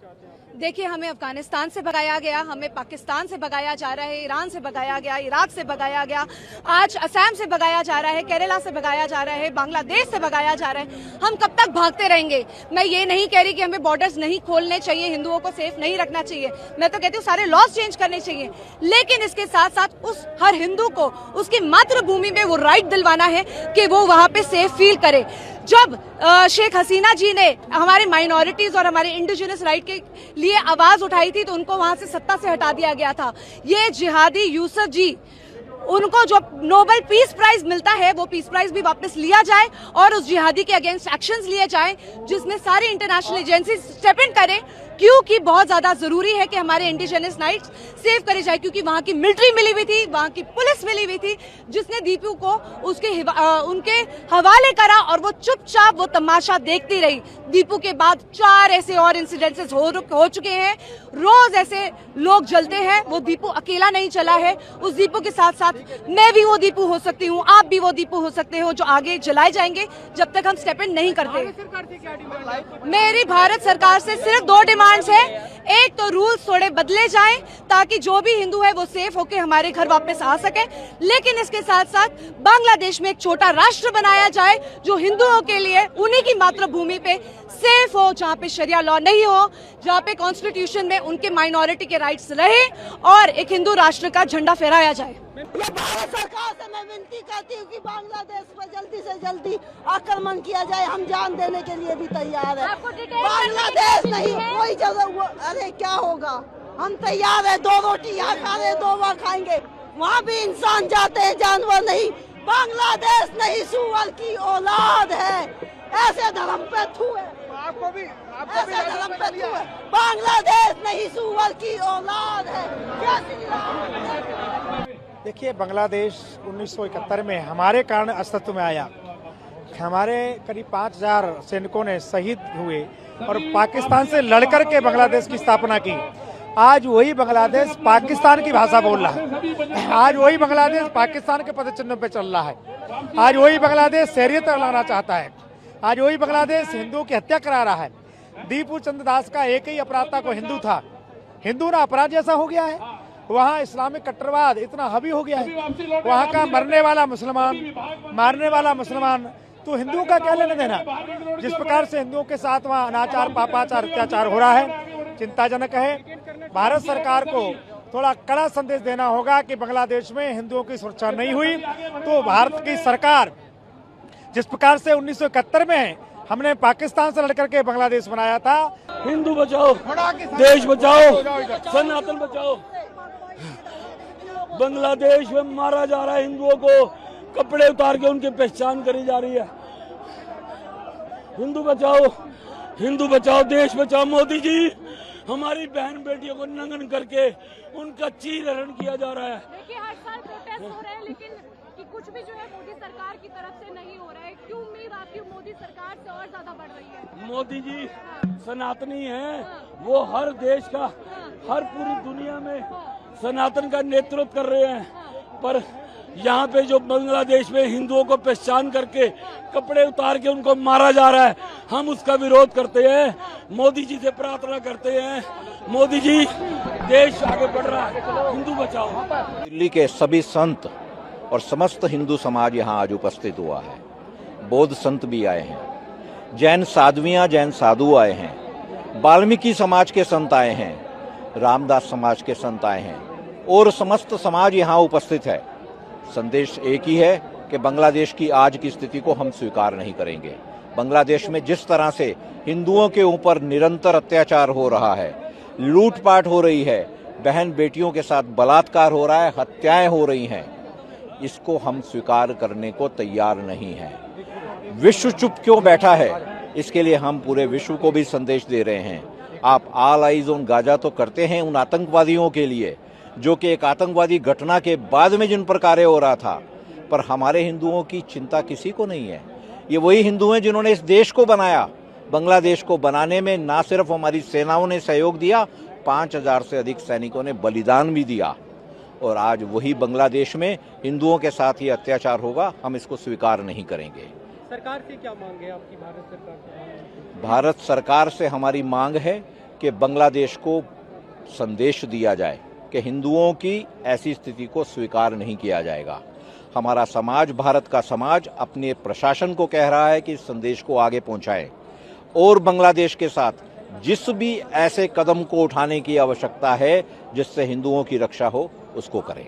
चाहते हैं आप? देखिए, हमें अफगानिस्तान से भगाया गया, हमें पाकिस्तान से भगाया जा रहा है, ईरान से भगाया गया, इराक से भगाया गया, आज असम से भगाया जा रहा है, केरला से भगाया जा रहा है, बांग्लादेश से भगाया जा रहा है। हम कब तक भागते रहेंगे? मैं ये नहीं कह रही कि हमें बॉर्डर्स नहीं खोलने चाहिए, हिंदुओं को सेफ नहीं रखना चाहिए। मैं तो कहती हूँ सारे लॉज चेंज करने चाहिए, लेकिन इसके साथ साथ उस हर हिंदू को उसकी मातृभूमि में वो राइट दिलवाना है कि वो वहाँ पे सेफ फील करे। जब शेख हसीना जी ने हमारे माइनॉरिटीज और हमारे इंडिजिनस राइट के लिए आवाज उठाई थी तो उनको वहां से सत्ता से हटा दिया गया था। ये जिहादी यूसुफ जी, उनको जो नोबेल पीस प्राइज मिलता है वो पीस प्राइज भी वापस लिया जाए और उस जिहादी के अगेंस्ट एक्शंस लिए जाएं, जिसमें सारी इंटरनेशनल एजेंसी स्टेप इन करें, क्योंकि बहुत ज्यादा जरूरी है कि हमारे इंडिजिनस राइट्स सेव करे जाए। क्योंकि वहां की मिलिट्री मिली हुई थी, वहां की पुलिस मिली हुई थी, जिसने दीपू को उनके हवाले करा और वो चुपचाप वो तमाशा देखती रही। दीपू के बाद 4 ऐसे और इंसिडेंसेस हो चुके हैं, रोज ऐसे लोग जलते हैं। वो दीपू अकेला नहीं चला है, उस दीपू के साथ साथ मैं भी वो दीपू हो सकती हूँ, आप भी वो दीपू हो सकते हो, जो आगे जलाए जाएंगे जब तक हम स्टेप इन नहीं करते। मेरी भारत सरकार से सिर्फ 2 डिमांड्स है। एक तो रूल्स थोड़े बदले जाएं ताकि जो भी हिंदू है वो सेफ होके हमारे घर वापस आ सके, लेकिन इसके साथ साथ बांग्लादेश में एक छोटा राष्ट्र बनाया जाए जो हिंदुओं के लिए उन्हीं की मातृभूमि पे सेफ हो, जहाँ पे शरिया लॉ नहीं हो, जहाँ पे कॉन्स्टिट्यूशन में उनके माइनॉरिटी के राइट्स रहे और एक हिंदू राष्ट्र का झंडा फहराया जाए। ये भारत सरकार से मैं विनती करती हूँ कि बांग्लादेश पर जल्दी से जल्दी आक्रमण किया जाए। हम जान देने के लिए भी तैयार है। बांग्लादेश नहीं, कोई जगह, अरे क्या होगा, हम तैयार है। 2 रोटी यहाँ खा रहे, 2 वहाँ खाएंगे। वहाँ भी इंसान जाते हैं, जानवर नहीं। बांग्लादेश नहीं, सुअर की औलाद है। ऐसे धर्म पे थू है, ऐसे धर्म पे थू है। बांग्लादेश नहीं, सुअर की औलाद है। देखिए, बांग्लादेश 1971 में हमारे कारण अस्तित्व में आया। हमारे करीब 5000 सैनिकों ने शहीद हुए और पाकिस्तान से लड़कर के बांग्लादेश की स्थापना की। आज वही बांग्लादेश पाकिस्तान की भाषा बोल रहा है, आज वही बांग्लादेश पाकिस्तान के पदचिन्हों पे चल रहा है, आज वही बांग्लादेश शरीयत लाना चाहता है, आज वही बांग्लादेश हिंदुओं की हत्या करा रहा है। दीपू चंद्र दास का एक ही अपराध था, को हिंदू था, हिंदू ना अपराध जैसा हो गया है। वहाँ इस्लामिक कट्टरवाद इतना हावी हो गया है, वहाँ का मरने वाला मुसलमान, मारने वाला मुसलमान, तो हिंदुओं का क्या लेना देना। जिस प्रकार से हिंदुओं के साथ वहाँ अनाचार, पापाचार, अत्याचार हो रहा है, चिंताजनक है। भारत सरकार को थोड़ा कड़ा संदेश देना होगा कि बांग्लादेश में हिंदुओं की सुरक्षा नहीं हुई तो भारत की सरकार, जिस प्रकार से 1971 में हमने पाकिस्तान से लड़कर के बांग्लादेश बनाया था। हिंदू बचाओ, देश बचाओ, सनातन बचाओ। बांग्लादेश में मारा जा रहा है हिंदुओं को, कपड़े उतार के उनकी पहचान करी जा रही है। हिंदू बचाओ, देश बचाओ। मोदी जी, हमारी बहन बेटियों को नंगन करके उनका चीरहरण किया जा रहा है। देखिए, हर साल प्रोटेस्ट हो रहे हैं, लेकिन कि कुछ भी जो है मोदी सरकार की तरफ से नहीं हो रहा है। क्यों उम्मीद आपकी मोदी सरकार से और ज्यादा बढ़ रही है? मोदी जी सनातनी हैं, वो हर देश का, हर पूरी दुनिया में सनातन का नेतृत्व कर रहे हैं, पर यहाँ पे जो बांग्लादेश में हिंदुओं को पहचान करके कपड़े उतार के उनको मारा जा रहा है, हम उसका विरोध करते हैं। मोदी जी से प्रार्थना करते हैं, मोदी जी, देश आगे बढ़ रहा है, हिंदू बचाओ। दिल्ली के सभी संत और समस्त हिंदू समाज यहाँ आज उपस्थित हुआ है। बौद्ध संत भी आए हैं, जैन साध्वियाँ, जैन साधु आए हैं, वाल्मीकि समाज के संत आए हैं, रामदास समाज के संत आए हैं और समस्त समाज यहाँ उपस्थित है। संदेश एक ही है कि बांग्लादेश की आज की स्थिति को हम स्वीकार नहीं करेंगे। बांग्लादेश में जिस तरह से हिंदुओं के ऊपर निरंतर अत्याचार हो रहा है, लूटपाट हो रही है, बहन बेटियों के साथ बलात्कार हो रहा है, हत्याएं हो रही हैं, इसको हम स्वीकार करने को तैयार नहीं हैं। विश्व चुप क्यों बैठा है, इसके लिए हम पूरे विश्व को भी संदेश दे रहे हैं। आप ऑल आइज ऑन गाजा तो करते हैं उन आतंकवादियों के लिए जो कि एक आतंकवादी घटना के बाद में जिन पर कार्य हो रहा था, पर हमारे हिंदुओं की चिंता किसी को नहीं है। ये वही हिंदू हैं जिन्होंने इस देश को बनाया। बांग्लादेश को बनाने में ना सिर्फ हमारी सेनाओं ने सहयोग दिया, 5000 से अधिक सैनिकों ने बलिदान भी दिया, और आज वही बांग्लादेश में हिंदुओं के साथ ये अत्याचार होगा, हम इसको स्वीकार नहीं करेंगे। सरकार से क्या मांग है आपकी? भारत सरकार से भारत सरकार से हमारी मांग है कि बांग्लादेश को संदेश दिया जाए कि हिंदुओं की ऐसी स्थिति को स्वीकार नहीं किया जाएगा। हमारा समाज, भारत का समाज अपने प्रशासन को कह रहा है कि इस संदेश को आगे पहुंचाएं और बांग्लादेश के साथ जिस भी ऐसे कदम को उठाने की आवश्यकता है जिससे हिंदुओं की रक्षा हो, उसको करें।